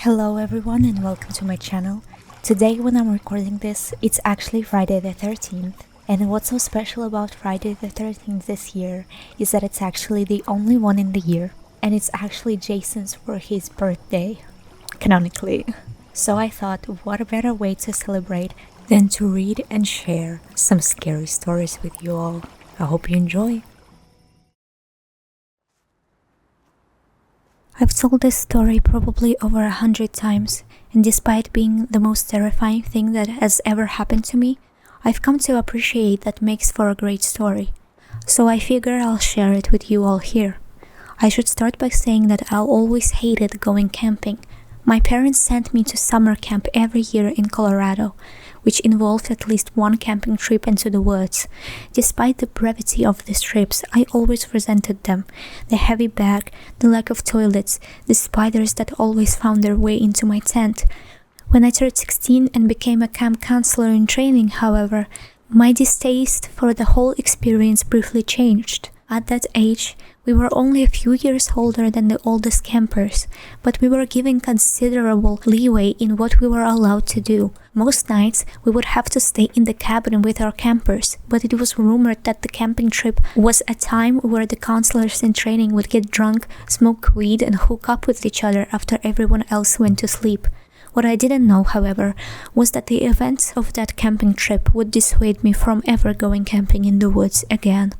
Hello everyone and welcome to my channel. Today when I'm recording this, it's actually Friday the 13th. And what's so special about Friday the 13th this year is that it's actually the only one in the year. And it's actually Jason's for his birthday, canonically. So I thought, what a better way to celebrate than to read and share some scary stories with you all. I hope you enjoy. I've told this story probably over 100 times, and despite being the most terrifying thing that has ever happened to me, I've come to appreciate that makes for a great story. So I figure I'll share it with you all here. I should start by saying that I always hated going camping. My parents sent me to summer camp every year in Colorado, which involved at least one camping trip into the woods. Despite the brevity of these trips, I always resented them. The heavy bag, the lack of toilets, the spiders that always found their way into my tent. When I turned 16 and became a camp counselor in training, however, my distaste for the whole experience briefly changed. At that age, we were only a few years older than the oldest campers, but we were given considerable leeway in what we were allowed to do. Most nights, we would have to stay in the cabin with our campers, but it was rumored that the camping trip was a time where the counselors in training would get drunk, smoke weed, and hook up with each other after everyone else went to sleep. What I didn't know, however, was that the events of that camping trip would dissuade me from ever going camping in the woods again.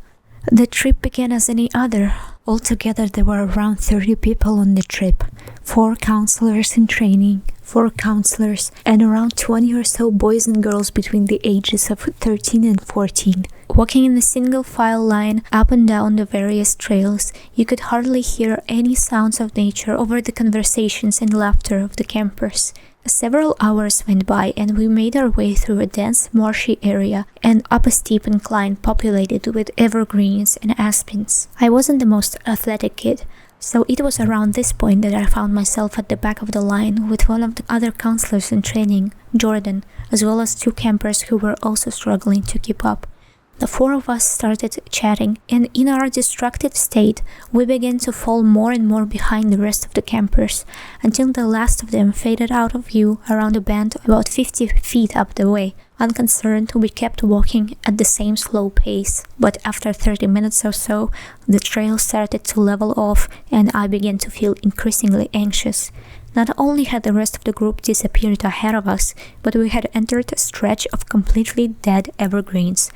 The trip began as any other. Altogether, there were around 30 people on the trip, 4 counselors in training, 4 counselors, and around 20 or so boys and girls between the ages of 13 and 14. Walking in a single file line up and down the various trails, you could hardly hear any sounds of nature over the conversations and laughter of the campers. Several hours went by and we made our way through a dense, marshy area and up a steep incline populated with evergreens and aspens. I wasn't the most athletic kid, so it was around this point that I found myself at the back of the line with one of the other counselors in training, Jordan, as well as 2 campers who were also struggling to keep up. The 4 of us started chatting, and in our distracted state, we began to fall more and more behind the rest of the campers, until the last of them faded out of view around a bend about 50 feet up the way. Unconcerned, we kept walking at the same slow pace, but after 30 minutes or so, the trail started to level off, and I began to feel increasingly anxious. Not only had the rest of the group disappeared ahead of us, but we had entered a stretch of completely dead evergreens,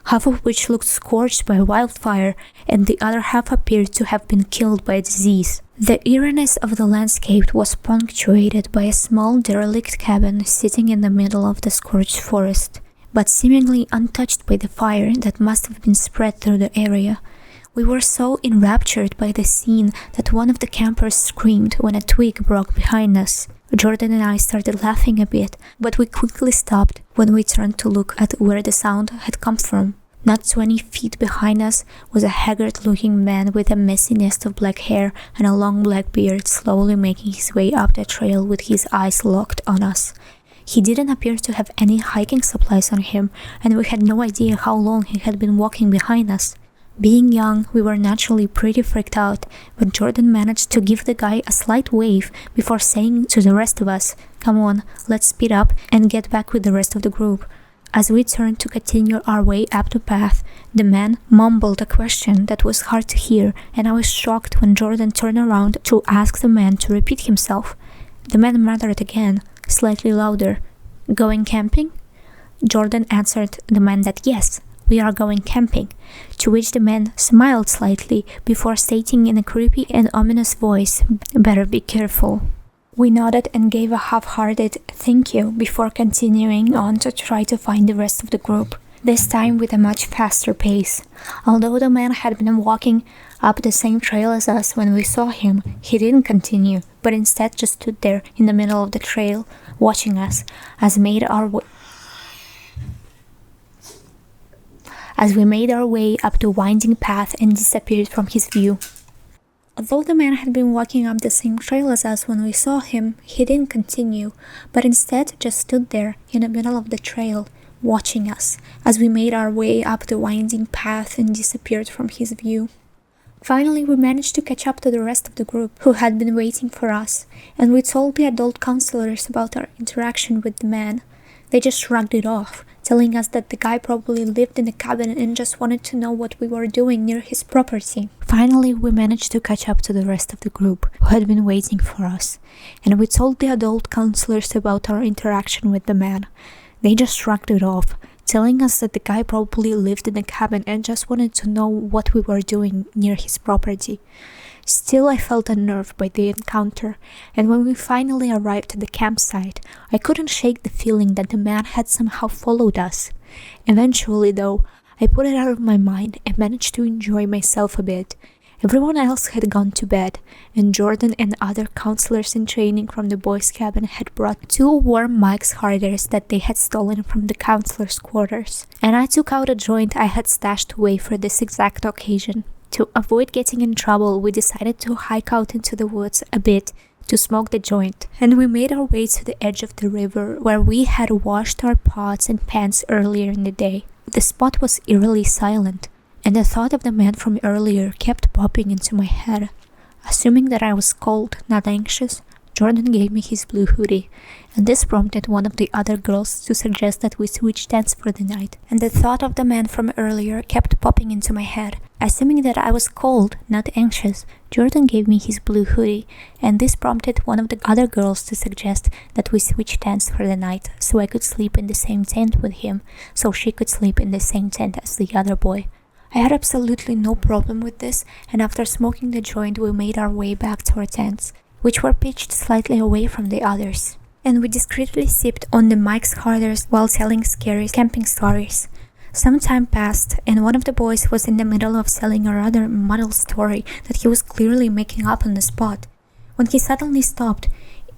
half of which looked scorched by wildfire, and the other half appeared to have been killed by disease. The eeriness of the landscape was punctuated by a small derelict cabin sitting in the middle of the scorched forest, but seemingly untouched by the fire that must have been spread through the area. We were so enraptured by the scene that one of the campers screamed when a twig broke behind us. Jordan and I started laughing a bit, but we quickly stopped when we turned to look at where the sound had come from. Not 20 feet behind us was a haggard-looking man with a messy nest of black hair and a long black beard slowly making his way up the trail with his eyes locked on us. He didn't appear to have any hiking supplies on him, and we had no idea how long he had been walking behind us. Being young, we were naturally pretty freaked out, but Jordan managed to give the guy a slight wave before saying to the rest of us, "Come on, let's speed up and get back with the rest of the group." As we turned to continue our way up the path, the man mumbled a question that was hard to hear, and I was shocked when Jordan turned around to ask the man to repeat himself. The man muttered again, slightly louder, "Going camping?" Jordan answered the man that yes, we are going camping, to which the man smiled slightly before stating in a creepy and ominous voice, "Better be careful." We nodded and gave a half-hearted thank you before continuing on to try to find the rest of the group, this time with a much faster pace. Although the man had been walking up the same trail as us when we saw him, he didn't continue, but instead just stood there in the middle of the trail, watching us as we made our way up the winding path and disappeared from his view. Although the man had been walking up the same trail as us when we saw him, he didn't continue, but instead just stood there in the middle of the trail, watching us as we made our way up the winding path and disappeared from his view. Finally, we managed to catch up to the rest of the group who had been waiting for us, and we told the adult counselors about our interaction with the man. They just shrugged it off, telling us that the guy probably lived in the cabin and just wanted to know what we were doing near his property. Finally, we managed to catch up to the rest of the group who had been waiting for us, and we told the adult counselors about our interaction with the man. They just shrugged it off, telling us that the guy probably lived in the cabin and just wanted to know what we were doing near his property. Still, I felt unnerved by the encounter, and when we finally arrived at the campsite, I couldn't shake the feeling that the man had somehow followed us. Eventually, though, I put it out of my mind and managed to enjoy myself a bit. Everyone else had gone to bed, and Jordan and other counselors in training from the boys' cabin had brought 2 warm Mike's Harders that they had stolen from the counselors' quarters. And I took out a joint I had stashed away for this exact occasion. To avoid getting in trouble, we decided to hike out into the woods a bit to smoke the joint, and we made our way to the edge of the river where we had washed our pots and pans earlier in the day. The spot was eerily silent, and the thought of the man from earlier kept popping into my head. Assuming that I was cold, not anxious, Jordan gave me his blue hoodie, and this prompted one of the other girls to suggest that we switch tents for the night. And the thought of the man from earlier kept popping into my head. Assuming that I was cold, not anxious, Jordan gave me his blue hoodie, and this prompted one of the other girls to suggest that we switch tents for the night so I could sleep in the same tent with him, so she could sleep in the same tent as the other boy. I had absolutely no problem with this, and after smoking the joint, we made our way back to our tents, which were pitched slightly away from the others. And we discreetly sipped on the Mike's Harders while telling scary camping stories. Some time passed, and one of the boys was in the middle of telling a rather muddled story that he was clearly making up on the spot, when he suddenly stopped.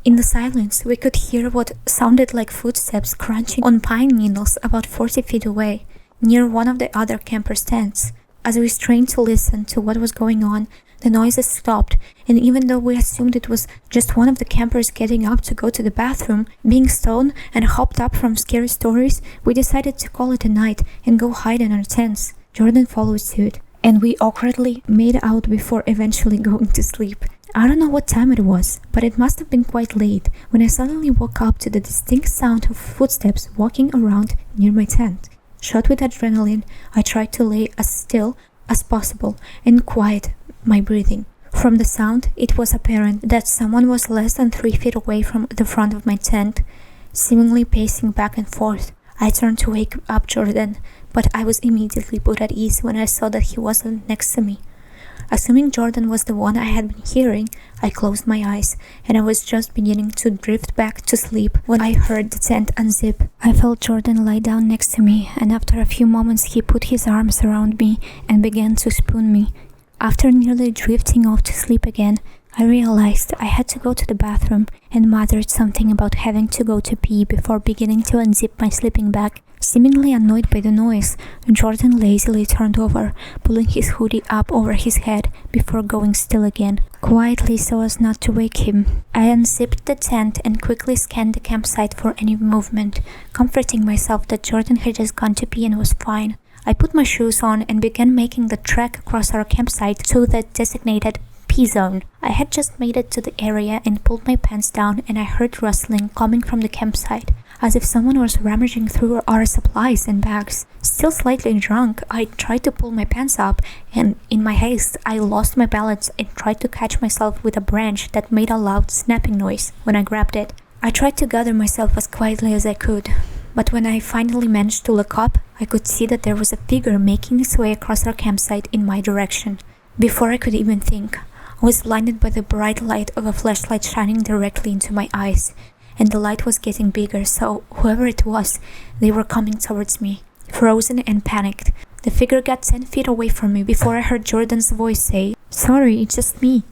In the silence, we could hear what sounded like footsteps crunching on pine needles about 40 feet away, near one of the other campers' tents. As we strained to listen to what was going on, the noises stopped, and even though we assumed it was just one of the campers getting up to go to the bathroom, being stoned and hopped up from scary stories, we decided to call it a night and go hide in our tents. Jordan followed suit, and we awkwardly made out before eventually going to sleep. I don't know what time it was, but it must have been quite late when I suddenly woke up to the distinct sound of footsteps walking around near my tent. Shot with adrenaline, I tried to lay as still as possible and quiet my breathing. From the sound, it was apparent that someone was less than 3 feet away from the front of my tent, seemingly pacing back and forth. I turned to wake up Jordan, but I was immediately put at ease when I saw that he wasn't next to me. Assuming Jordan was the one I had been hearing, I closed my eyes, and I was just beginning to drift back to sleep when I heard the tent unzip. I felt Jordan lie down next to me, and after a few moments he put his arms around me and began to spoon me. After nearly drifting off to sleep again, I realized I had to go to the bathroom and muttered something about having to go to pee before beginning to unzip my sleeping bag. Seemingly annoyed by the noise, Jordan lazily turned over, pulling his hoodie up over his head before going still again, quietly so as not to wake him. I unzipped the tent and quickly scanned the campsite for any movement, comforting myself that Jordan had just gone to pee and was fine. I put my shoes on and began making the trek across our campsite to the designated pee zone. I had just made it to the area and pulled my pants down, and I heard rustling coming from the campsite, as if someone was rummaging through our supplies and bags. Still slightly drunk, I tried to pull my pants up, and in my haste, I lost my balance and tried to catch myself with a branch that made a loud snapping noise when I grabbed it. I tried to gather myself as quietly as I could, but when I finally managed to look up, I could see that there was a figure making its way across our campsite in my direction. Before I could even think, I was blinded by the bright light of a flashlight shining directly into my eyes, and the light was getting bigger, so whoever it was, they were coming towards me. Frozen and panicked, the figure got 10 feet away from me before I heard Jordan's voice say, "Sorry, it's just me."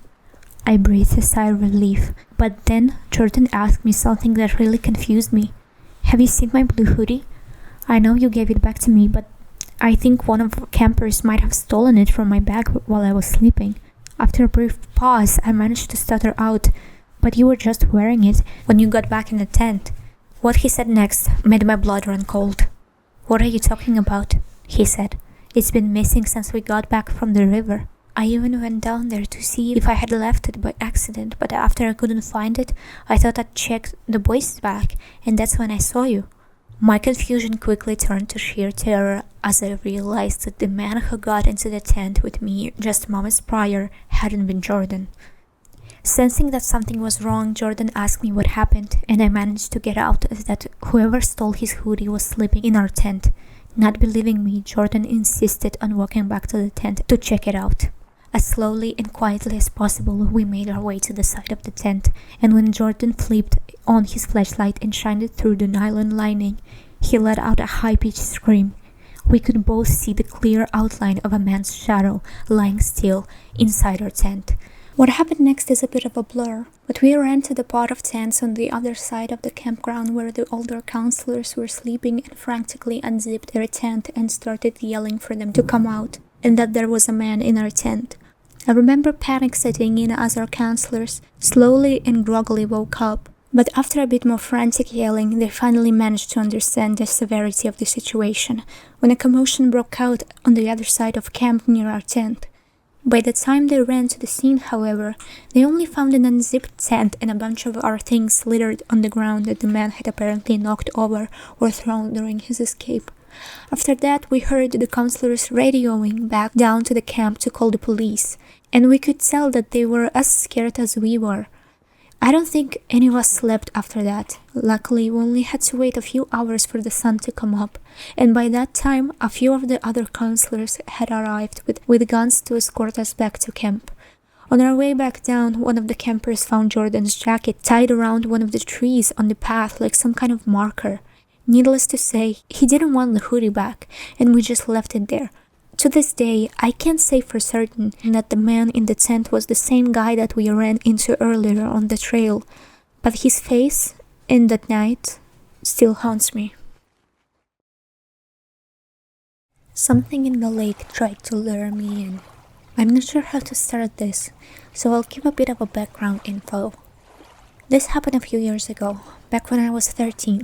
I breathed a sigh of relief, but then Jordan asked me something that really confused me. "Have you seen my blue hoodie? I know you gave it back to me, but I think one of the campers might have stolen it from my bag while I was sleeping." After a brief pause, I managed to stutter out, "But you were just wearing it when you got back in the tent." What he said next made my blood run cold. "What are you talking about?" he said. "It's been missing since we got back from the river." I even went down there to see if I had left it by accident, but after I couldn't find it, I thought I'd check the boys' bag, and that's when I saw you. My confusion quickly turned to sheer terror as I realized that the man who got into the tent with me just moments prior hadn't been Jordan. Sensing that something was wrong, Jordan asked me what happened, and I managed to get out that whoever stole his hoodie was sleeping in our tent. Not believing me, Jordan insisted on walking back to the tent to check it out. As slowly and quietly as possible, we made our way to the side of the tent, and when Jordan flipped on his flashlight and shined it through the nylon lining, he let out a high-pitched scream. We could both see the clear outline of a man's shadow lying still inside our tent. What happened next is a bit of a blur, but we ran to the pot of tents on the other side of the campground where the older counselors were sleeping and frantically unzipped their tent and started yelling for them to come out, and that there was a man in our tent. I remember panic setting in as our counselors slowly and groggily woke up, but after a bit more frantic yelling, they finally managed to understand the severity of the situation, when a commotion broke out on the other side of camp near our tent. By the time they ran to the scene, however, they only found an unzipped tent and a bunch of our things littered on the ground that the man had apparently knocked over or thrown during his escape. After that, we heard the counselors radioing back down to the camp to call the police, and we could tell that they were as scared as we were. I don't think any of us slept after that. Luckily, we only had to wait a few hours for the sun to come up, and by that time, a few of the other counselors had arrived with guns to escort us back to camp. On our way back down, one of the campers found Jordan's jacket tied around one of the trees on the path like some kind of marker. Needless to say, he didn't want the hoodie back, and we just left it there. To this day, I can't say for certain that the man in the tent was the same guy that we ran into earlier on the trail, but his face in that night still haunts me. Something in the lake tried to lure me in. I'm not sure how to start this, so I'll give a bit of a background info. This happened a few years ago, back when I was 13.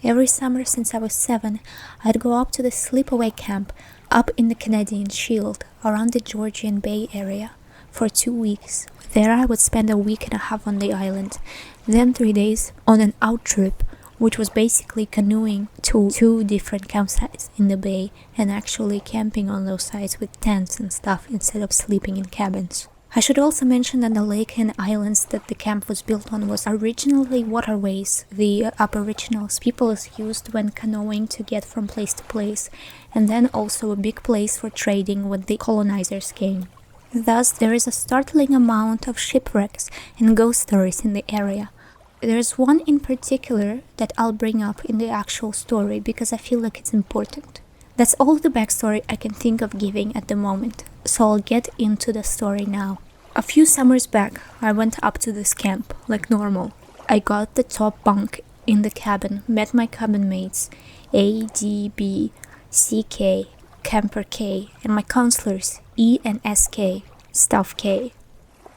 Every summer since I was 7, I'd go up to the sleepaway camp up in the Canadian Shield, around the Georgian Bay area, for 2 weeks. There I would spend a week and a half on the island, then 3 days on an out trip, which was basically canoeing to 2 different campsites in the bay and actually camping on those sites with tents and stuff instead of sleeping in cabins. I should also mention that the lake and islands that the camp was built on was originally waterways the Aboriginals peoples used when canoeing to get from place to place, and then also a big place for trading when the colonizers came. Thus, there is a startling amount of shipwrecks and ghost stories in the area. There's one in particular that I'll bring up in the actual story because I feel like it's important. That's all the backstory I can think of giving at the moment, so I'll get into the story now. A few summers back, I went up to this camp, like normal. I got the top bunk in the cabin, met my cabin mates, A, D, B, C, K, Camper K, and my counselors, E and SK, Staff K.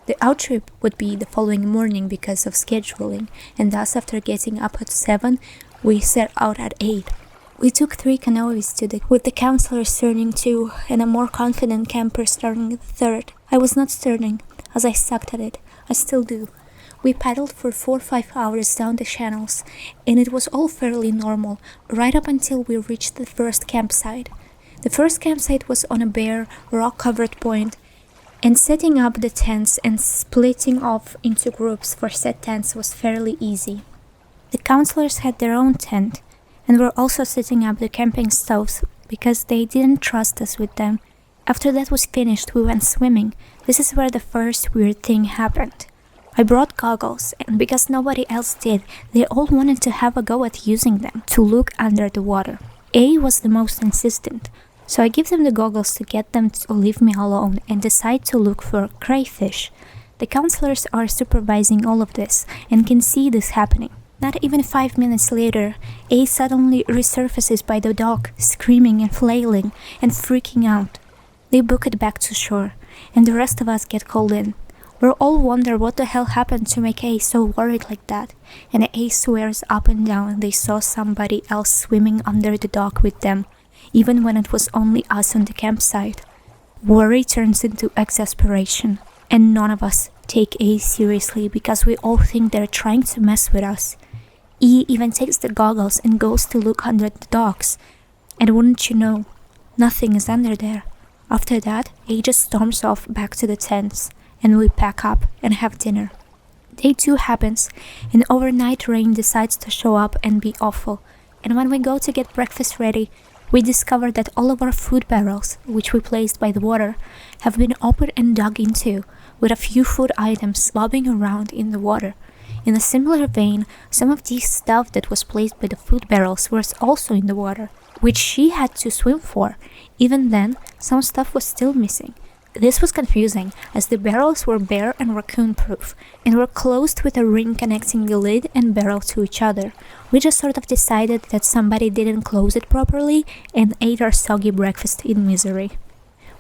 The out trip would be the following morning because of scheduling, and thus after getting up at 7, we set out at 8. We took 3 canoes with the counselors turning 2 and a more confident camper starting the 3rd. I was not starting, as I sucked at it. I still do. We paddled for 4 or 5 hours down the channels, and it was all fairly normal, right up until we reached the first campsite. The first campsite was on a bare, rock-covered point, and setting up the tents and splitting off into groups for set tents was fairly easy. The counselors had their own tent, and were also setting up the camping stoves because they didn't trust us with them. After that was finished, we went swimming. This is where the first weird thing happened. I brought goggles, and because nobody else did, they all wanted to have a go at using them to look under the water. A was the most insistent, so I give them the goggles to get them to leave me alone and decide to look for crayfish. The counselors are supervising all of this and can see this happening. Not even 5 minutes later, A suddenly resurfaces by the dock, screaming and flailing and freaking out. They book it back to shore, and the rest of us get called in. We all wonder what the hell happened to make A so worried like that, and A swears up and down they saw somebody else swimming under the dock with them, even when it was only us on the campsite. Worry turns into exasperation, and none of us take A seriously because we all think they're trying to mess with us. E even takes the goggles and goes to look under the docks. And wouldn't you know, nothing is under there. After that, A just storms off back to the tents, and we pack up and have dinner. Day 2 happens, and overnight rain decides to show up and be awful, and when we go to get breakfast ready, we discover that all of our food barrels, which we placed by the water, have been opened and dug into, with a few food items bobbing around in the water. In a similar vein, some of the stuff that was placed by the food barrels was also in the water, which she had to swim for. Even then, some stuff was still missing. This was confusing, as the barrels were bear and raccoon-proof, and were closed with a ring connecting the lid and barrel to each other. We just sort of decided that somebody didn't close it properly and ate our soggy breakfast in misery.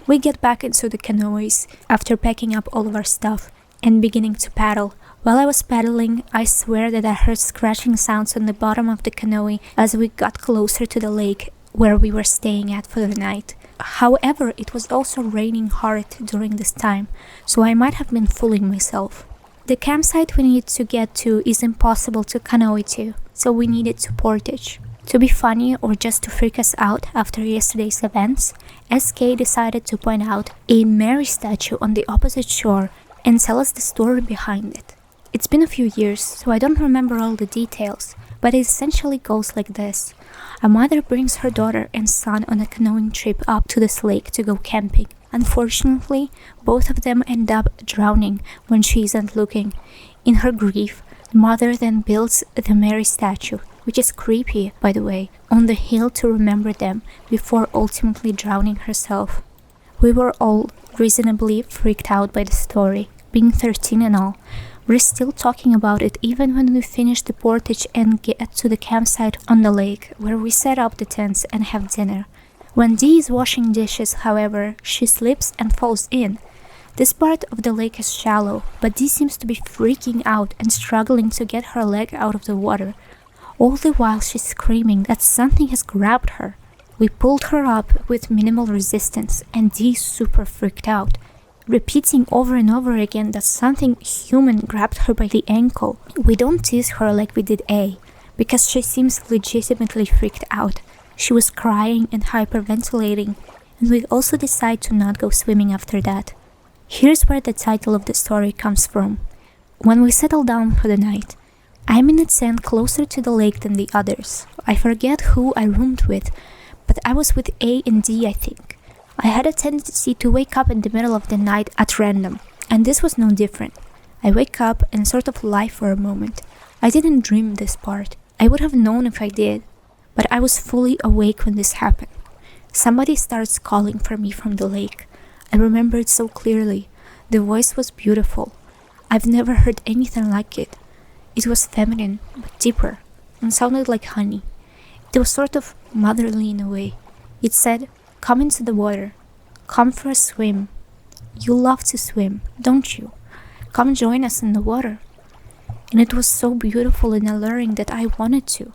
We get back into the canoes after packing up all of our stuff and beginning to paddle. While I was paddling, I swear that I heard scratching sounds on the bottom of the canoe as we got closer to the lake where we were staying at for the night. However, it was also raining hard during this time, so I might have been fooling myself. The campsite we need to get to is impossible to canoe to, so we needed to portage. To be funny or just to freak us out after yesterday's events, SK decided to point out a Mary statue on the opposite shore and tell us the story behind it. It's been a few years, so I don't remember all the details, but it essentially goes like this. A mother brings her daughter and son on a canoeing trip up to this lake to go camping. Unfortunately, both of them end up drowning when she isn't looking. In her grief, the mother then builds the Mary statue, which is creepy, by the way, on the hill to remember them before ultimately drowning herself. We were all reasonably freaked out by the story, being 13 and all. We're still talking about it even when we finish the portage and get to the campsite on the lake, where we set up the tents and have dinner. When Dee is washing dishes, however, she slips and falls in. This part of the lake is shallow, but Dee seems to be freaking out and struggling to get her leg out of the water. All the while she's screaming that something has grabbed her. We pulled her up with minimal resistance, and Dee's super freaked out, repeating over and over again that something human grabbed her by the ankle. We don't tease her like we did A, because she seems legitimately freaked out. She was crying and hyperventilating, and we also decide to not go swimming after that. Here's where the title of the story comes from. When we settle down for the night, I'm in a tent closer to the lake than the others. I forget who I roomed with, but I was with A and D, I think. I had a tendency to wake up in the middle of the night at random, and this was no different. I wake up and sort of lie for a moment. I didn't dream this part. I would have known if I did, but I was fully awake when this happened. Somebody starts calling for me from the lake. I remember it so clearly. The voice was beautiful. I've never heard anything like it. It was feminine, but deeper, and sounded like honey. It was sort of motherly in a way. It said, "Come into the water. Come for a swim. You love to swim, don't you? Come join us in the water." And it was so beautiful and alluring that I wanted to.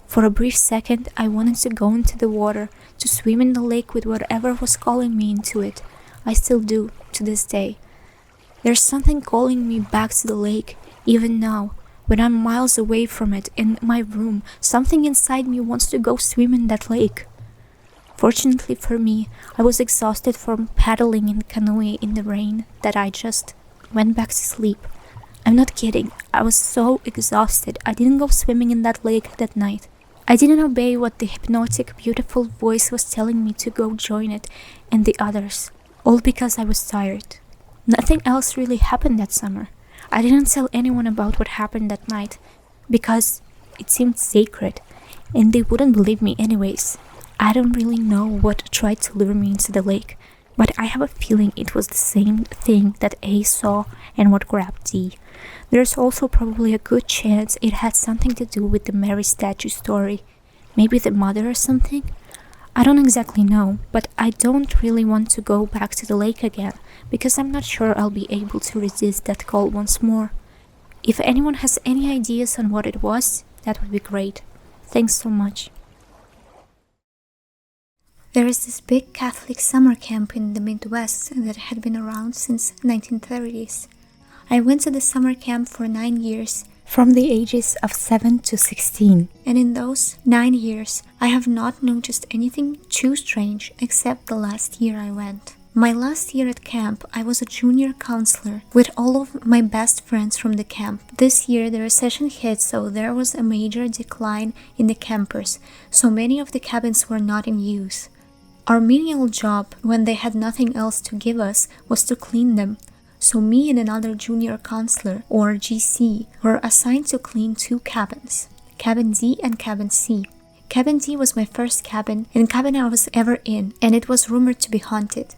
For a brief second, I wanted to go into the water, to swim in the lake with whatever was calling me into it. I still do, to this day. There's something calling me back to the lake, even now, when I'm miles away from it in my room. Something inside me wants to go swim in that lake. Fortunately for me, I was exhausted from paddling in canoe in the rain that I just went back to sleep. I'm not kidding, I was so exhausted I didn't go swimming in that lake that night. I didn't obey what the hypnotic, beautiful voice was telling me to go join it and the others, all because I was tired. Nothing else really happened that summer. I didn't tell anyone about what happened that night, because it seemed sacred, and they wouldn't believe me anyways. I don't really know what tried to lure me into the lake, but I have a feeling it was the same thing that A saw and what grabbed D. There's also probably a good chance it had something to do with the Mary statue story. Maybe the mother or something? I don't exactly know, but I don't really want to go back to the lake again, because I'm not sure I'll be able to resist that call once more. If anyone has any ideas on what it was, that would be great. Thanks so much. There is this big Catholic summer camp in the Midwest that had been around since 1930s. I went to the summer camp for 9 years, from the ages of 7 to 16. And in those 9 years, I have not noticed anything too strange except the last year I went. My last year at camp, I was a junior counselor with all of my best friends from the camp. This year, the recession hit, so there was a major decline in the campers, so many of the cabins were not in use. Our menial job, when they had nothing else to give us, was to clean them. So me and another junior counselor, or GC, were assigned to clean 2 cabins, Cabin D and Cabin C. Cabin D was my first cabin and cabin I was ever in, and it was rumored to be haunted.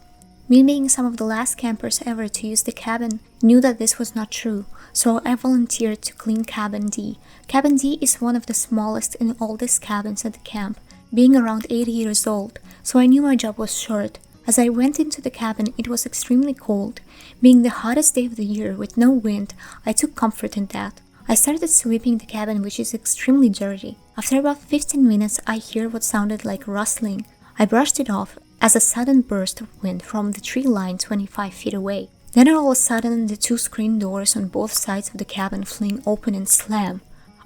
Me being some of the last campers ever to use the cabin, knew that this was not true, so I volunteered to clean Cabin D. Cabin D is one of the smallest and oldest cabins at the camp, being around 80 years old, so I knew my job was short. As I went into the cabin, it was extremely cold. Being the hottest day of the year with no wind, I took comfort in that. I started sweeping the cabin, which is extremely dirty. After about 15 minutes, I hear what sounded like rustling. I brushed it off as a sudden burst of wind from the tree line 25 feet away. Then all of a sudden, the 2 screen doors on both sides of the cabin fling open and slam.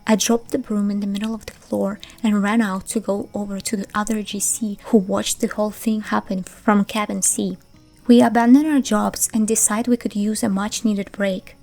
I dropped the broom in the middle of the floor and ran out to go over to the other GC who watched the whole thing happen from Cabin C. We abandoned our jobs and decided we could use a much-needed break.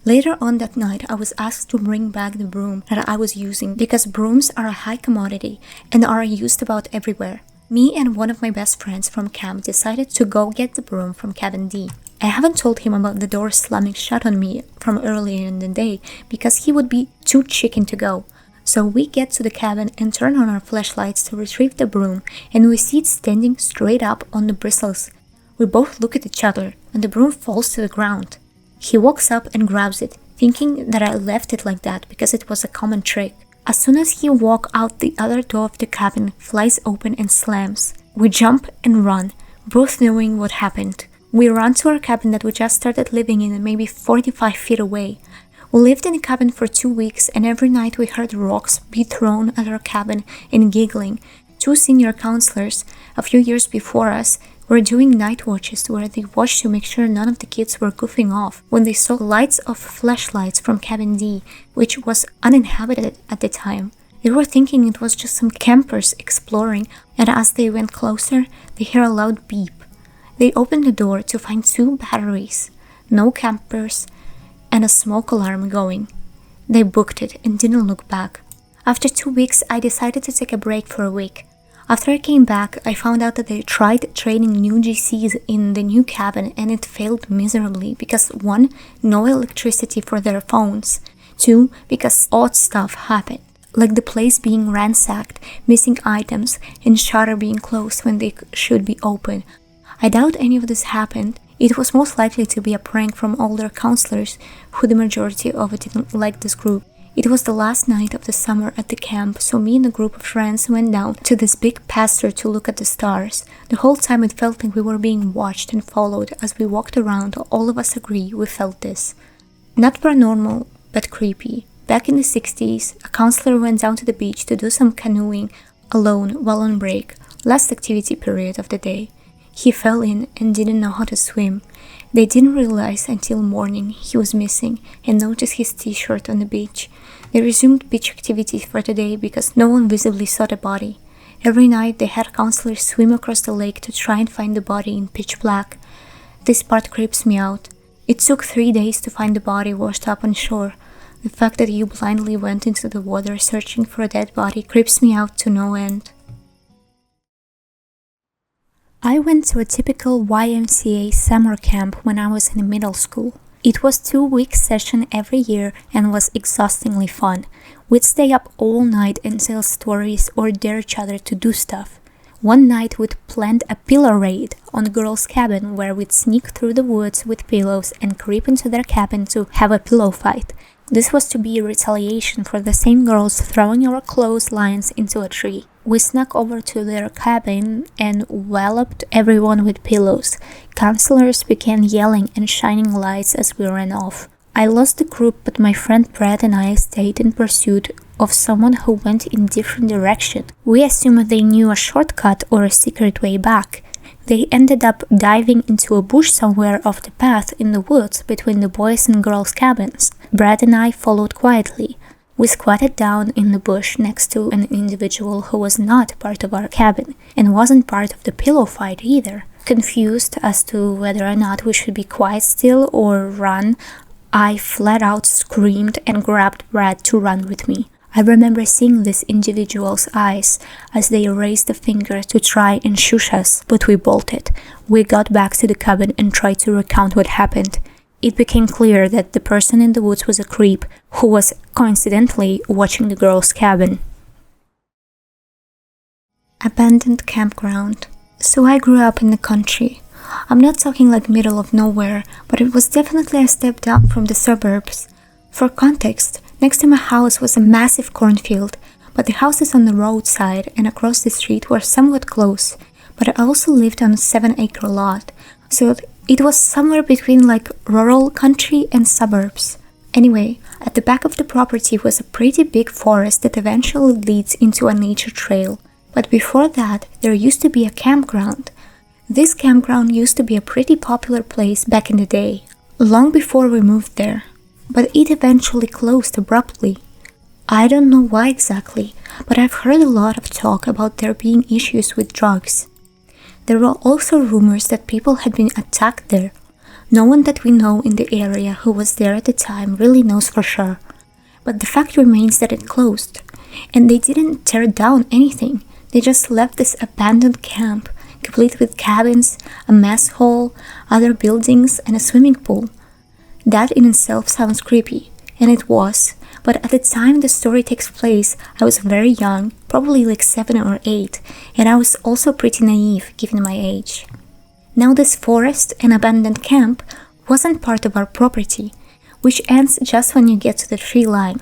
Later on that night, I was asked to bring back the broom that I was using because brooms are a high commodity and are used about everywhere. Me and one of my best friends from camp decided to go get the broom from Cabin D. I haven't told him about the door slamming shut on me from earlier in the day because he would be too chicken to go. So we get to the cabin and turn on our flashlights to retrieve the broom, and we see it standing straight up on the bristles. We both look at each other and the broom falls to the ground. He walks up and grabs it, thinking that I left it like that because it was a common trick. As soon as he walks out, the other door of the cabin flies open and slams. We jump and run, both knowing what happened. We ran to our cabin that we just started living in, maybe 45 feet away. We lived in the cabin for 2 weeks, and every night we heard rocks be thrown at our cabin and giggling. 2 senior counselors, a few years before us, were doing night watches where they watched to make sure none of the kids were goofing off when they saw lights of flashlights from Cabin D, which was uninhabited at the time. They were thinking it was just some campers exploring, and as they went closer, they hear a loud beep. They opened the door to find 2 batteries, no campers, and a smoke alarm going. They booked it and didn't look back. After 2 weeks, I decided to take a break for a week. After I came back, I found out that they tried training new GCs in the new cabin and it failed miserably because 1, no electricity for their phones, 2, because odd stuff happened, like the place being ransacked, missing items, and shutter being closed when they should be open. I doubt any of this happened. It was most likely to be a prank from older counselors, who the majority of it didn't like this group. It was the last night of the summer at the camp, so me and a group of friends went down to this big pasture to look at the stars. The whole time it felt like we were being watched and followed. As we walked around, all of us agree we felt this. Not paranormal, but creepy. Back in the 60s, a counselor went down to the beach to do some canoeing alone while on break, last activity period of the day. He fell in and didn't know how to swim. They didn't realize until morning he was missing and noticed his t-shirt on the beach. They resumed beach activities for the day because no one visibly saw the body. Every night they had counselors swim across the lake to try and find the body in pitch black. This part creeps me out. It took 3 days to find the body washed up on shore. The fact that you blindly went into the water searching for a dead body creeps me out to no end. I went to a typical YMCA summer camp when I was in middle school. It was 2-week session every year and was exhaustingly fun. We'd stay up all night and tell stories or dare each other to do stuff. One night we'd planned a pillow raid on a girl's cabin where we'd sneak through the woods with pillows and creep into their cabin to have a pillow fight. This was to be a retaliation for the same girls throwing our clotheslines into a tree. We snuck over to their cabin and walloped everyone with pillows. Counselors began yelling and shining lights as we ran off. I lost the group, but my friend Brad and I stayed in pursuit of someone who went in different direction. We assumed they knew a shortcut or a secret way back. They ended up diving into a bush somewhere off the path in the woods between the boys' and girls' cabins. Brad and I followed quietly. We squatted down in the bush next to an individual who was not part of our cabin and wasn't part of the pillow fight either. Confused as to whether or not we should be quiet still or run, I flat out screamed and grabbed Brad to run with me. I remember seeing this individual's eyes as they raised a finger to try and shush us, but we bolted. We got back to the cabin and tried to recount what happened. It became clear that the person in the woods was a creep who was coincidentally watching the girls' cabin. Abandoned campground. So I grew up in the country. I'm not talking like middle of nowhere, but it was definitely a step down from the suburbs. For context, next to my house was a massive cornfield, but the houses on the roadside and across the street were somewhat close, but I also lived on a 7-acre lot, so it was somewhere between like rural country and suburbs. Anyway, at the back of the property was a pretty big forest that eventually leads into a nature trail, but before that there used to be a campground. This campground used to be a pretty popular place back in the day, long before we moved there. But it eventually closed abruptly. I don't know why exactly, but I've heard a lot of talk about there being issues with drugs. There were also rumors that people had been attacked there. No one that we know in the area who was there at the time really knows for sure. But the fact remains that it closed. And they didn't tear down anything. They just left this abandoned camp, complete with cabins, a mess hall, other buildings, and a swimming pool. That in itself sounds creepy, and it was, but at the time the story takes place, I was very young, probably like 7 or 8, and I was also pretty naive given my age. Now this forest and abandoned camp wasn't part of our property, which ends just when you get to the tree line.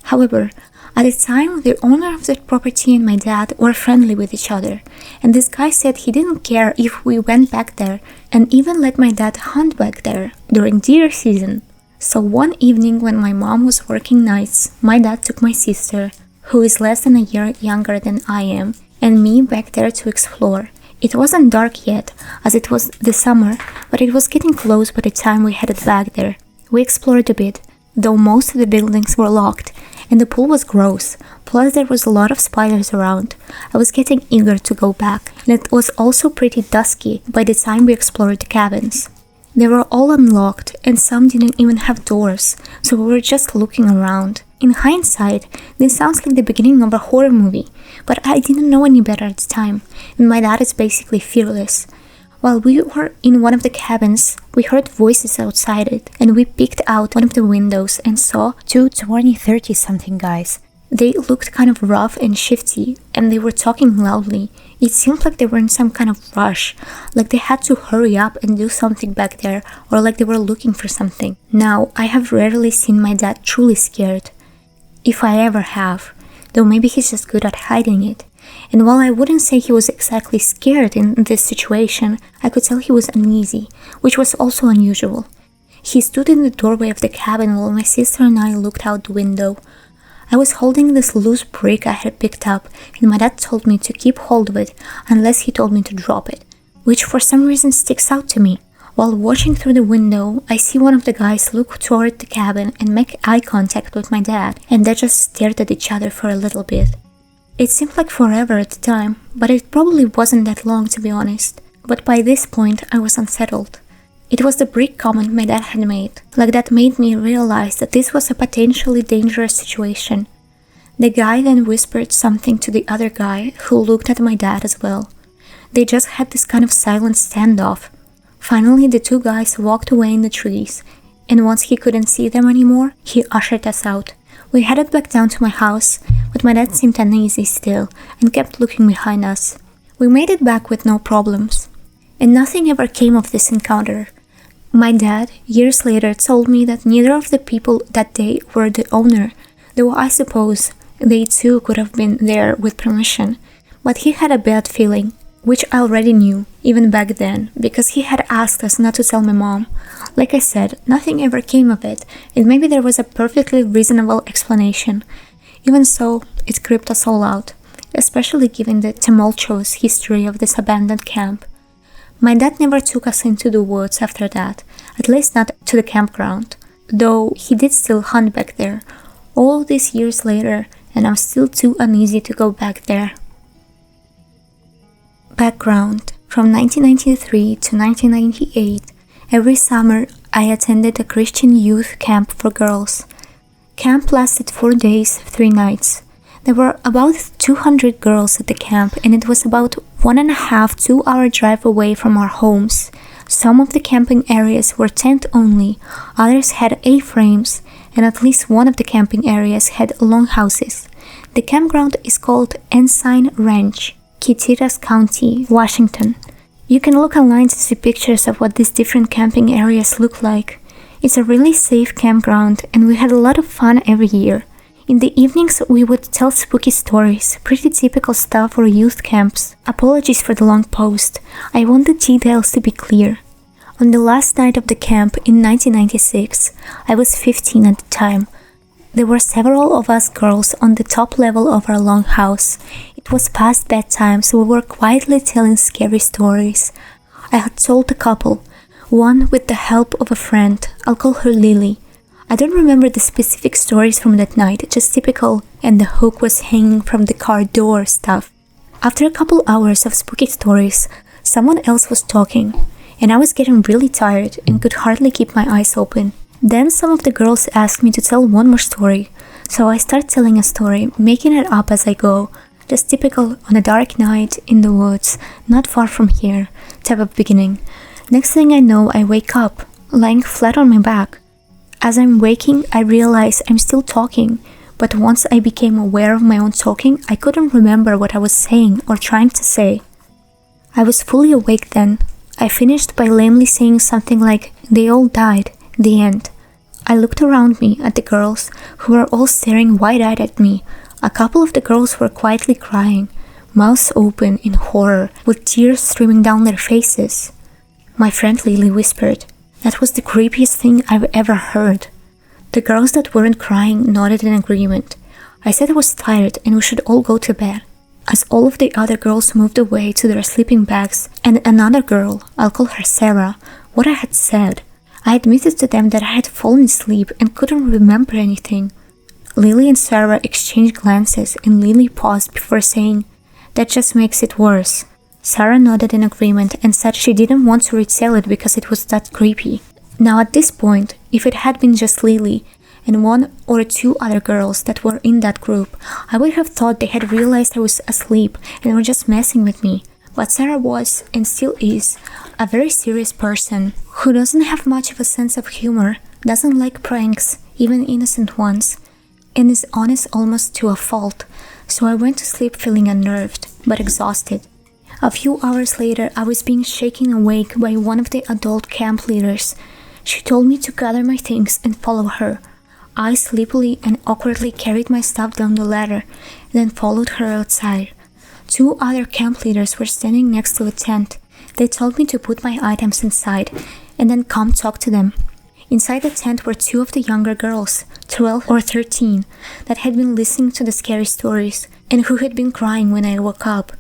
However, at the time, the owner of that property and my dad were friendly with each other, and this guy said he didn't care if we went back there and even let my dad hunt back there during deer season. So one evening when my mom was working nights, my dad took my sister, who is less than a year younger than I am, and me back there to explore. It wasn't dark yet, as it was the summer, but it was getting close by the time we headed back there. We explored a bit, though most of the buildings were locked, and the pool was gross, plus there was a lot of spiders around. I was getting eager to go back, and it was also pretty dusky by the time we explored the cabins. They were all unlocked, and some didn't even have doors, so we were just looking around. In hindsight, this sounds like the beginning of a horror movie, but I didn't know any better at the time, and my dad is basically fearless. While we were in one of the cabins, we heard voices outside it, and we peeked out one of the windows and saw 2 20-30-something guys. They looked kind of rough and shifty, and they were talking loudly. It seemed like they were in some kind of rush, like they had to hurry up and do something back there, or like they were looking for something. Now, I have rarely seen my dad truly scared, if I ever have, though maybe he's just good at hiding it. And while I wouldn't say he was exactly scared in this situation, I could tell he was uneasy, which was also unusual. He stood in the doorway of the cabin while my sister and I looked out the window. I was holding this loose brick I had picked up, and my dad told me to keep hold of it unless he told me to drop it, which for some reason sticks out to me. While watching through the window, I see one of the guys look toward the cabin and make eye contact with my dad, and they just stared at each other for a little bit. It seemed like forever at the time, but it probably wasn't that long to be honest. But by this point, I was unsettled. It was the brick comment my dad had made, like that made me realize that this was a potentially dangerous situation. The guy then whispered something to the other guy, who looked at my dad as well. They just had this kind of silent standoff. Finally, the 2 guys walked away in the trees, and once he couldn't see them anymore, he ushered us out. We headed back down to my house, but my dad seemed uneasy still and kept looking behind us. We made it back with no problems, and nothing ever came of this encounter. My dad, years later, told me that neither of the people that day were the owner, though I suppose they too could have been there with permission, but he had a bad feeling. which I already knew, even back then, because he had asked us not to tell my mom. Like I said, nothing ever came of it, and maybe there was a perfectly reasonable explanation. Even so, it creeped us all out, especially given the tumultuous history of this abandoned camp. My dad never took us into the woods after that, at least not to the campground, though he did still hunt back there, all these years later, and I'm still too uneasy to go back there. Background: from 1993 to 1998, every summer I attended a Christian youth camp for girls. Camp lasted 4 days, 3 nights. There were about 200 girls at the camp, and it was about 1.5–2 hour drive away from our homes. Some of the camping areas were tent only, others had A-frames, and at least one of the camping areas had longhouses. The campground is called Ensign Ranch, Kittitas County, Washington. You can look online to see pictures of what these different camping areas look like. It's a really safe campground, and we had a lot of fun every year. In the evenings, we would tell spooky stories, pretty typical stuff for youth camps. Apologies for the long post. I want the details to be clear. On the last night of the camp in 1996, I was 15 at the time. There were several of us girls on the top level of our longhouse. It was past bedtime, so we were quietly telling scary stories. I had told a couple, one with the help of a friend. I'll call her Lily. I don't remember the specific stories from that night, just typical "and the hook was hanging from the car door" stuff. After a couple hours of spooky stories, someone else was talking, and I was getting really tired and could hardly keep my eyes open. Then some of the girls asked me to tell one more story, so I start telling a story, making it up as I go, just typical on a dark night in the woods, not far from here, type of beginning. Next thing I know, I wake up, lying flat on my back. As I'm waking, I realize I'm still talking, but once I became aware of my own talking, I couldn't remember what I was saying or trying to say. I was fully awake then. I finished by lamely saying something like, "They all died, the end." I looked around me at the girls, who were all staring wide-eyed at me. A couple of the girls were quietly crying, mouths open in horror, with tears streaming down their faces. My friend Lily whispered, "That was the creepiest thing I've ever heard." The girls that weren't crying nodded in agreement. I said I was tired and we should all go to bed. As all of the other girls moved away to their sleeping bags, and another girl, I'll call her Sarah, what I had said, I admitted to them that I had fallen asleep and couldn't remember anything. Lily and Sarah exchanged glances, and Lily paused before saying, "That just makes it worse." Sarah nodded in agreement and said she didn't want to retell it because it was that creepy. Now at this point, if it had been just Lily and 1 or 2 other girls that were in that group, I would have thought they had realized I was asleep and were just messing with me. But Sarah was, and still is, a very serious person who doesn't have much of a sense of humor, doesn't like pranks, even innocent ones, and is honest almost to a fault. So I went to sleep feeling unnerved, but exhausted. A few hours later, I was being shaken awake by one of the adult camp leaders. She told me to gather my things and follow her. I sleepily and awkwardly carried my stuff down the ladder, and then followed her outside. 2 other camp leaders were standing next to a tent. They told me to put my items inside, and then come talk to them. Inside the tent were 2 of the younger girls, 12 or 13, that had been listening to the scary stories, and who had been crying when I woke up.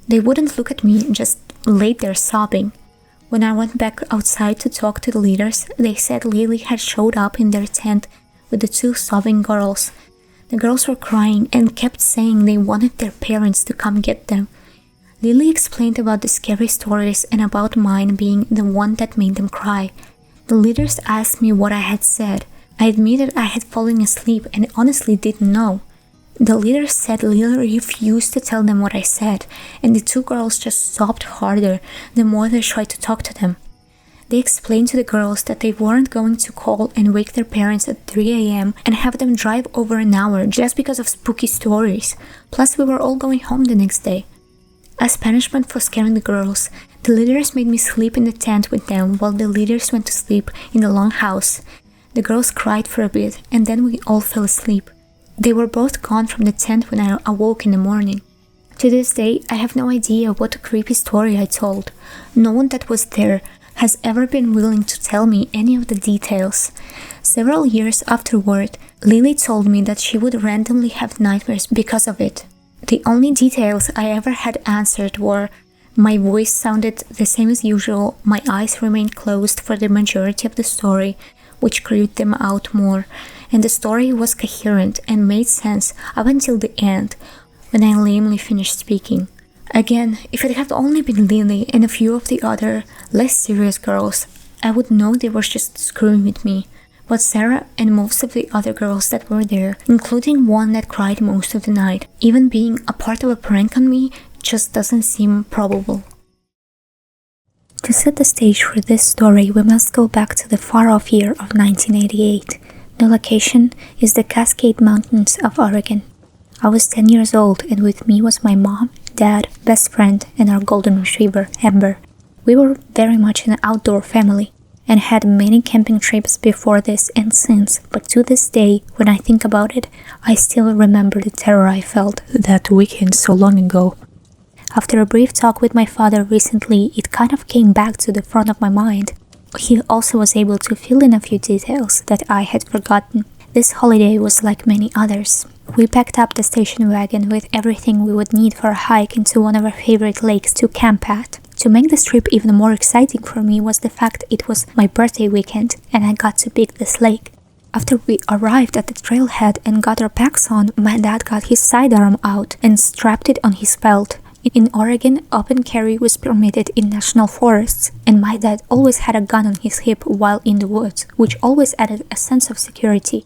They wouldn't look at me, just laid there sobbing. When I went back outside to talk to the leaders, they said Lily had showed up in their tent with the 2 sobbing girls. The girls were crying and kept saying they wanted their parents to come get them. Lily explained about the scary stories and about mine being the one that made them cry. The leaders asked me what I had said. I admitted I had fallen asleep and honestly didn't know. The leader said Lily refused to tell them what I said, and the 2 girls just sobbed harder the more they tried to talk to them. They explained to the girls that they weren't going to call and wake their parents at 3 a.m. and have them drive over an hour just because of spooky stories. Plus, we were all going home the next day. As punishment for scaring the girls, the leaders made me sleep in the tent with them while the leaders went to sleep in the longhouse. The girls cried for a bit, and then we all fell asleep. They were both gone from the tent when I awoke in the morning. To this day, I have no idea what creepy story I told. No one that was there has ever been willing to tell me any of the details. Several years afterward, Lily told me that she would randomly have nightmares because of it. The only details I ever had answered were: my voice sounded the same as usual, my eyes remained closed for the majority of the story, which creeped them out more, and the story was coherent and made sense up until the end, when I lamely finished speaking. Again, if it had only been Lily and a few of the other, less serious girls, I would know they were just screwing with me. But Sarah and most of the other girls that were there, including one that cried most of the night, even being a part of a prank on me, just doesn't seem probable. To set the stage for this story, we must go back to the far-off year of 1988. The location is the Cascade Mountains of Oregon. I was 10 years old, and with me was my mom, dad, best friend, and our golden retriever, Amber. We were very much an outdoor family, and had many camping trips before this and since, but to this day, when I think about it, I still remember the terror I felt that weekend so long ago. After a brief talk with my father recently, it kind of came back to the front of my mind. He also was able to fill in a few details that I had forgotten. This holiday was like many others. We packed up the station wagon with everything we would need for a hike into one of our favorite lakes to camp at. To make this trip even more exciting for me was the fact it was my birthday weekend and I got to pick this lake. After we arrived at the trailhead and got our packs on, my dad got his sidearm out and strapped it on his belt. In Oregon, open carry was permitted in national forests, and my dad always had a gun on his hip while in the woods, which always added a sense of security.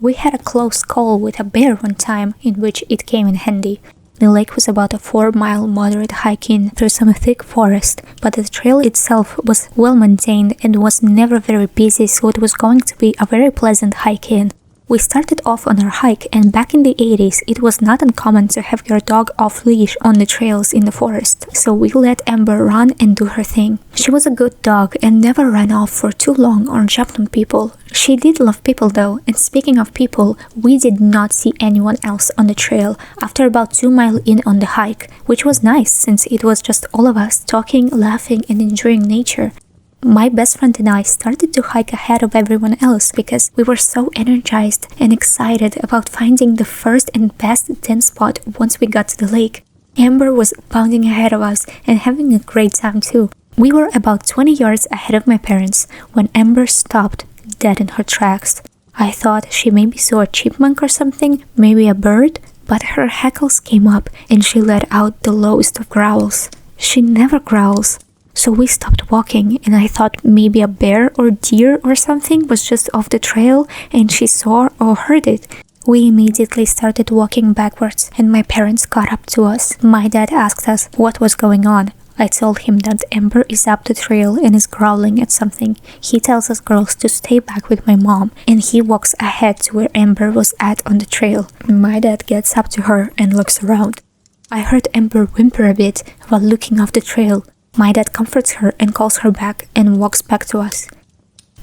We had a close call with a bear one time, in which it came in handy. The lake was about a 4-mile moderate hike in through some thick forest, but the trail itself was well maintained and was never very busy, so it was going to be a very pleasant hike in. We started off on our hike, and back in the 80s, it was not uncommon to have your dog off-leash on the trails in the forest, so we let Amber run and do her thing. She was a good dog and never ran off for too long or jumped on people. She did love people though, and speaking of people, we did not see anyone else on the trail after about 2 miles in on the hike, which was nice since it was just all of us talking, laughing, and enjoying nature. My best friend and I started to hike ahead of everyone else because we were so energized and excited about finding the first and best tent spot once we got to the lake. Amber was bounding ahead of us and having a great time too. We were about 20 yards ahead of my parents when Amber stopped, dead in her tracks. I thought she maybe saw a chipmunk or something, maybe a bird, but her hackles came up and she let out the lowest of growls. She never growls. So we stopped walking, and I thought maybe a bear or deer or something was just off the trail and she saw or heard it. We immediately started walking backwards, and my parents caught up to us. My dad asked us what was going on. I told him that Amber is up the trail and is growling at something. He tells us girls to stay back with my mom, and he walks ahead to where Amber was at on the trail. My dad gets up to her and looks around. I heard Amber whimper a bit while looking off the trail. My dad comforts her and calls her back and walks back to us.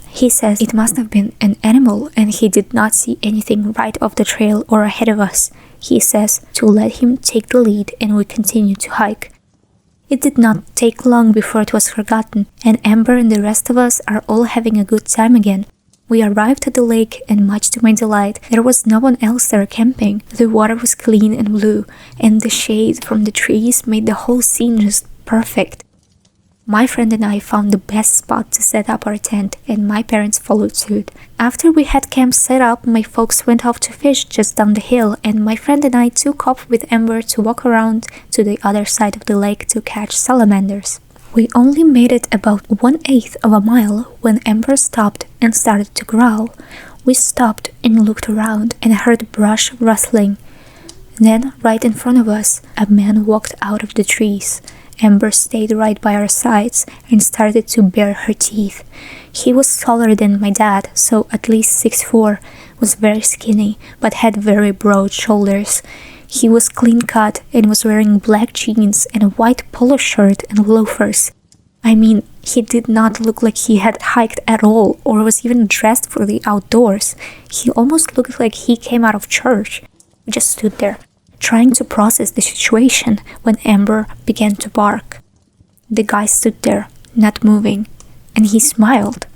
He says it must have been an animal and he did not see anything right off the trail or ahead of us. He says to let him take the lead and we continue to hike. It did not take long before it was forgotten, and Amber and the rest of us are all having a good time again. We arrived at the lake, and much to my delight, there was no one else there camping. The water was clean and blue, and the shade from the trees made the whole scene just perfect. My friend and I found the best spot to set up our tent, and my parents followed suit. After we had camp set up, my folks went off to fish just down the hill, and my friend and I took off with Amber to walk around to the other side of the lake to catch salamanders. We only made it about 1/8 of a mile when Amber stopped and started to growl. We stopped and looked around and heard brush rustling. Then, right in front of us, a man walked out of the trees. Amber stayed right by our sides and started to bare her teeth. He was taller than my dad, so at least 6'4", was very skinny, but had very broad shoulders. He was clean-cut and was wearing black jeans and a white polo shirt and loafers. I mean, he did not look like he had hiked at all or was even dressed for the outdoors. He almost looked like he came out of church. We just stood there. trying to process the situation when Amber began to bark. The guy stood there, not moving, and he smiled,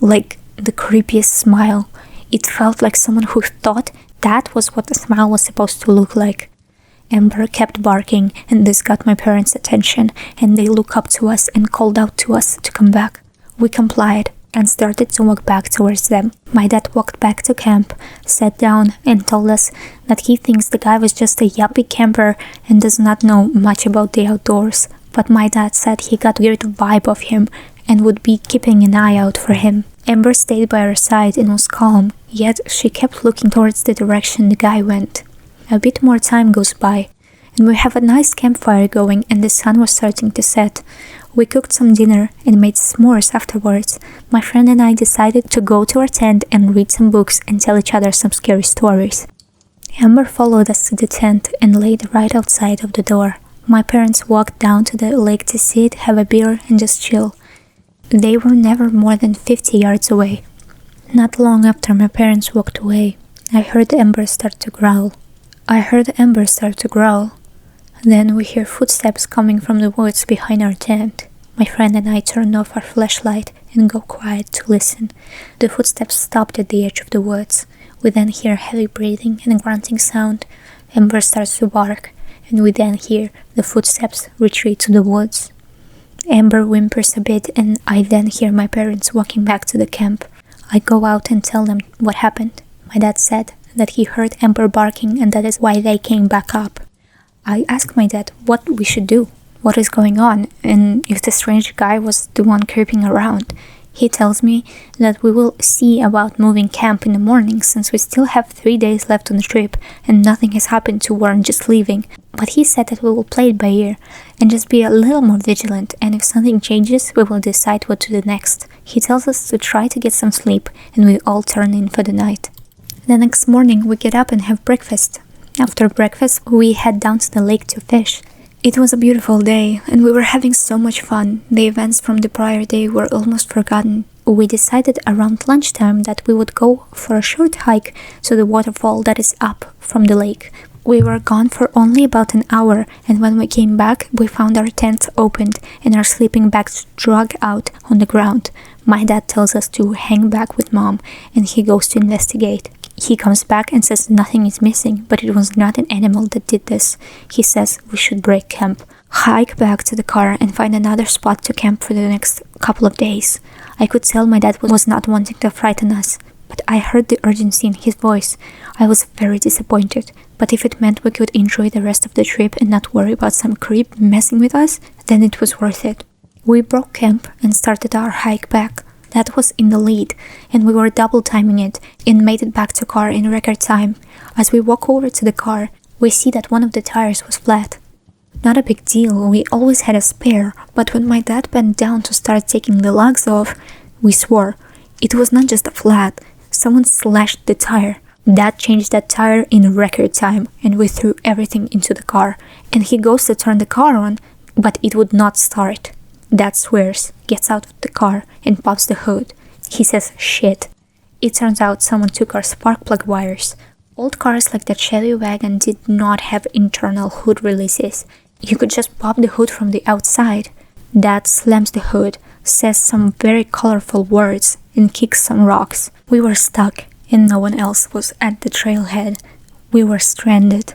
like the creepiest smile. It felt like someone who thought that was what the smile was supposed to look like. Amber kept barking, and this got my parents' attention, and they looked up to us and called out to us to come back. We complied and started to walk back towards them. My dad walked back to camp, sat down, and told us that he thinks the guy was just a yuppie camper and does not know much about the outdoors. But my dad said he got a weird vibe of him and would be keeping an eye out for him. Amber stayed by her side and was calm, yet she kept looking towards the direction the guy went. A bit more time goes by, and we have a nice campfire going and the sun was starting to set. We cooked some dinner and made s'mores afterwards. My friend and I decided to go to our tent and read some books and tell each other some scary stories. Amber followed us to the tent and laid right outside of the door. My parents walked down to the lake to sit, have a beer, and just chill. They were never more than 50 yards away. Not long after my parents walked away, I heard Amber start to growl. Then we hear footsteps coming from the woods behind our tent. My friend and I turn off our flashlight and go quiet to listen. The footsteps stopped at the edge of the woods. We then hear heavy breathing and a grunting sound. Amber starts to bark, and we then hear the footsteps retreat to the woods. Amber whimpers a bit, and I then hear my parents walking back to the camp. I go out and tell them what happened. My dad said that he heard Amber barking and that is why they came back up. I asked my dad what we should do, what is going on, and if the strange guy was the one creeping around. He tells me that we will see about moving camp in the morning since we still have 3 days left on the trip and nothing has happened to warrant just leaving. But he said that we will play it by ear and just be a little more vigilant, and if something changes, we will decide what to do next. He tells us to try to get some sleep, and we all turn in for the night. The next morning, we get up and have breakfast. After breakfast, we head down to the lake to fish. It was a beautiful day, and we were having so much fun. The events from the prior day were almost forgotten. We decided around lunchtime that we would go for a short hike to the waterfall that is up from the lake. We were gone for only about an hour, and when we came back, we found our tents opened and our sleeping bags dragged out on the ground. My dad tells us to hang back with Mom, and he goes to investigate. He comes back and says nothing is missing, but it was not an animal that did this. He says we should break camp, hike back to the car, and find another spot to camp for the next couple of days. I could tell my dad was not wanting to frighten us, but I heard the urgency in his voice. I was very disappointed, but if it meant we could enjoy the rest of the trip and not worry about some creep messing with us, then it was worth it. We broke camp and started our hike back. That was in the lead, and we were double timing it and made it back to car in record time. As we walk over to the car, we see that one of the tires was flat. Not a big deal, we always had a spare, but when my dad bent down to start taking the lugs off, we swore. It was not just a flat, someone slashed the tire. Dad changed that tire in record time, and we threw everything into the car. And he goes to turn the car on, but it would not start. Dad swears, gets out of the car, and pops the hood. He says, shit. It turns out someone took our spark plug wires. Old cars like that Chevy wagon did not have internal hood releases. You could just pop the hood from the outside. Dad slams the hood, says some very colorful words, and kicks some rocks. We were stuck, and no one else was at the trailhead. We were stranded.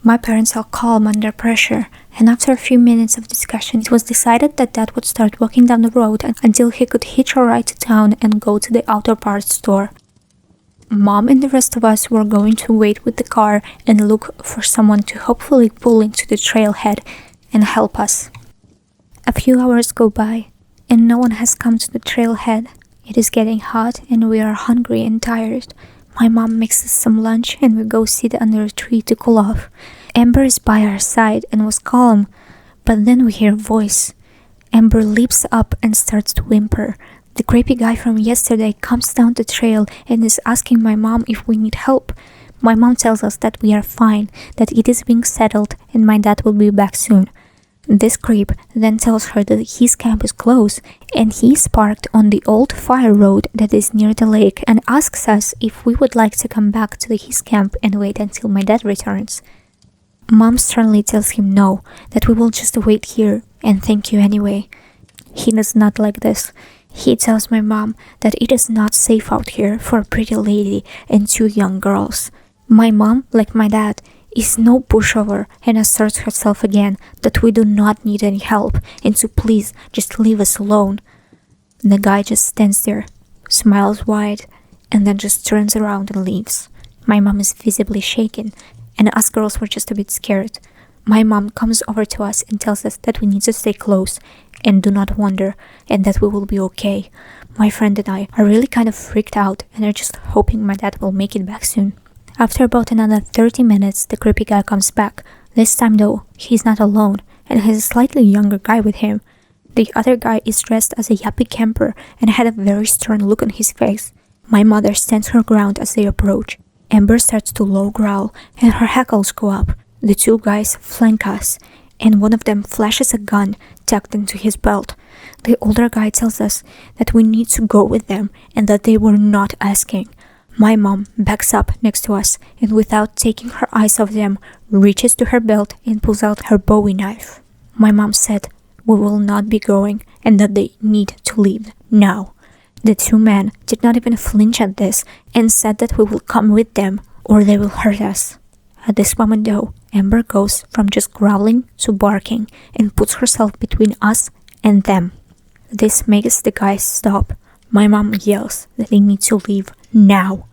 My parents are calm under pressure, and after a few minutes of discussion, it was decided that Dad would start walking down the road until he could hitch a ride to town and go to the auto parts store. Mom and the rest of us were going to wait with the car and look for someone to hopefully pull into the trailhead and help us. A few hours go by, and no one has come to the trailhead. It is getting hot, and we are hungry and tired. My mom mixes some lunch and we go sit under a tree to cool off. Amber is by our side and was calm, but then we hear a voice. Amber leaps up and starts to whimper. The creepy guy from yesterday comes down the trail and is asking my mom if we need help. My mom tells us that we are fine, that it is being settled and my dad will be back soon. This creep then tells her that his camp is closed and he is parked on the old fire road that is near the lake, and asks us if we would like to come back to his camp and wait until my dad returns. Mom sternly tells him no, that we will just wait here and thank you anyway. He does not like this. He tells my mom that it is not safe out here for a pretty lady and 2 young girls. My mom, like my dad, is no pushover and asserts herself again that we do not need any help and to please just leave us alone. The guy just stands there, smiles wide, and then just turns around and leaves. My mom is visibly shaken, and us girls were just a bit scared. My mom comes over to us and tells us that we need to stay close and do not wander, and that we will be okay. My friend and I are really kind of freaked out and are just hoping my dad will make it back soon. After about another 30 minutes, the creepy guy comes back. This time though, he's not alone, and has a slightly younger guy with him. The other guy is dressed as a yuppie camper and had a very stern look on his face. My mother stands her ground as they approach. Amber starts to low growl, and her hackles go up. The 2 guys flank us, and one of them flashes a gun tucked into his belt. The older guy tells us that we need to go with them and that they were not asking. My mom backs up next to us and without taking her eyes off them, reaches to her belt and pulls out her Bowie knife. My mom said we will not be going and that they need to leave now. The 2 men did not even flinch at this and said that we will come with them or they will hurt us. At this moment though, Amber goes from just growling to barking and puts herself between us and them. This makes the guys stop. My mom yells that they need to leave now.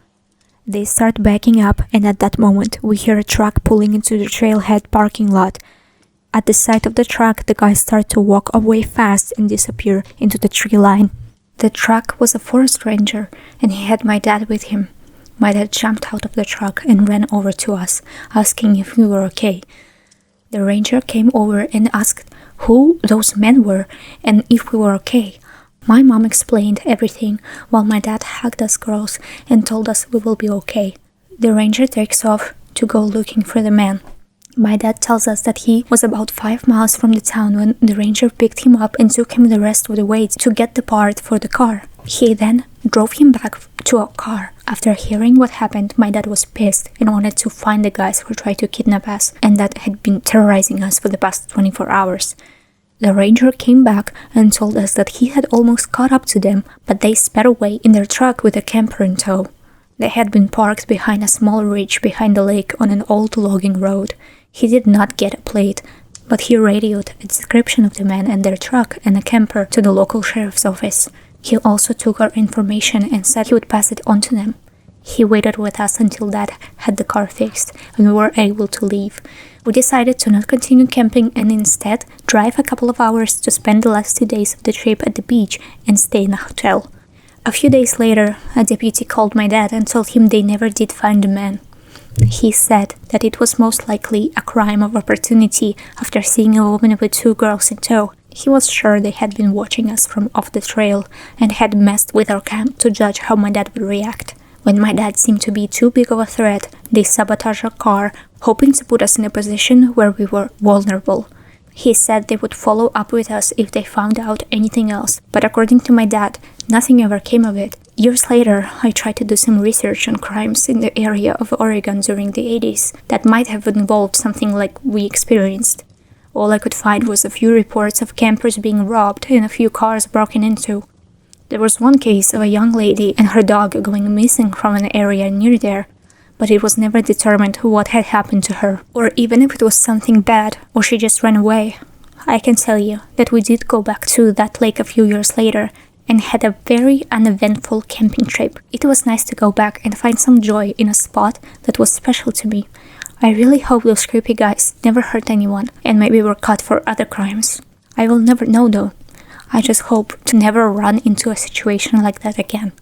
They start backing up, and at that moment we hear a truck pulling into the trailhead parking lot. At the sight of the truck, the guys start to walk away fast and disappear into the tree line. The truck was a forest ranger, and he had my dad with him. My dad jumped out of the truck and ran over to us, asking if we were okay. The ranger came over and asked who those men were and if we were okay. My mom explained everything while my dad hugged us girls and told us we will be okay. The ranger takes off to go looking for the man. My dad tells us that he was about 5 miles from the town when the ranger picked him up and took him the rest of the way to get the part for the car. He then drove him back to a car. After hearing what happened, my dad was pissed and wanted to find the guys who tried to kidnap us and that had been terrorizing us for the past 24 hours. The ranger came back and told us that he had almost caught up to them, but they sped away in their truck with a camper in tow. They had been parked behind a small ridge behind the lake on an old logging road. He did not get a plate, but he radioed a description of the men and their truck and a camper to the local sheriff's office. He also took our information and said he would pass it on to them. He waited with us until Dad had the car fixed and we were able to leave. We decided to not continue camping and instead drive a couple of hours to spend the last 2 days of the trip at the beach and stay in a hotel. A few days later, a deputy called my dad and told him they never did find the man. He said that it was most likely a crime of opportunity after seeing a woman with 2 girls in tow. He was sure they had been watching us from off the trail and had messed with our camp to judge how my dad would react. When my dad seemed to be too big of a threat, they sabotaged our car, hoping to put us in a position where we were vulnerable. He said they would follow up with us if they found out anything else, but according to my dad, nothing ever came of it. Years later, I tried to do some research on crimes in the area of Oregon during the 80s that might have involved something like we experienced. All I could find was a few reports of campers being robbed and a few cars broken into. There was one case of a young lady and her dog going missing from an area near there, but it was never determined what had happened to her, or even if it was something bad or she just ran away. I can tell you that we did go back to that lake a few years later and had a very uneventful camping trip. It was nice to go back and find some joy in a spot that was special to me. I really hope those creepy guys never hurt anyone and maybe were caught for other crimes. I will never know though. I just hope to never run into a situation like that again.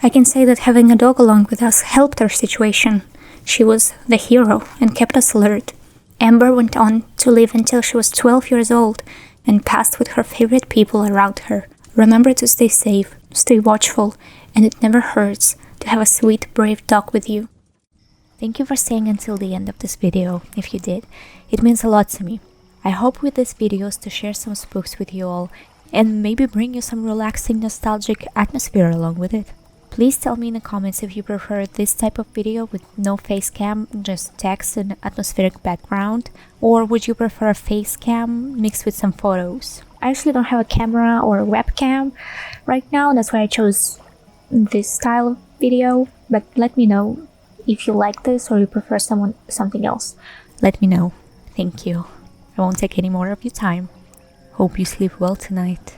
I can say that having a dog along with us helped our situation. She was the hero and kept us alert. Amber went on to live until she was 12 years old and passed with her favorite people around her. Remember to stay safe, stay watchful, and it never hurts to have a sweet, brave dog with you. Thank you for staying until the end of this video. If you did, it means a lot to me. I hope with these videos to share some spooks with you all and maybe bring you some relaxing, nostalgic atmosphere along with it. Please tell me in the comments if you prefer this type of video with no face cam, just text and atmospheric background, or would you prefer a face cam mixed with some photos? I actually don't have a camera or a webcam right now, that's why I chose this style of video, but let me know if you like this or you prefer something else. Let me know. Thank you. I won't take any more of your time. Hope you sleep well tonight.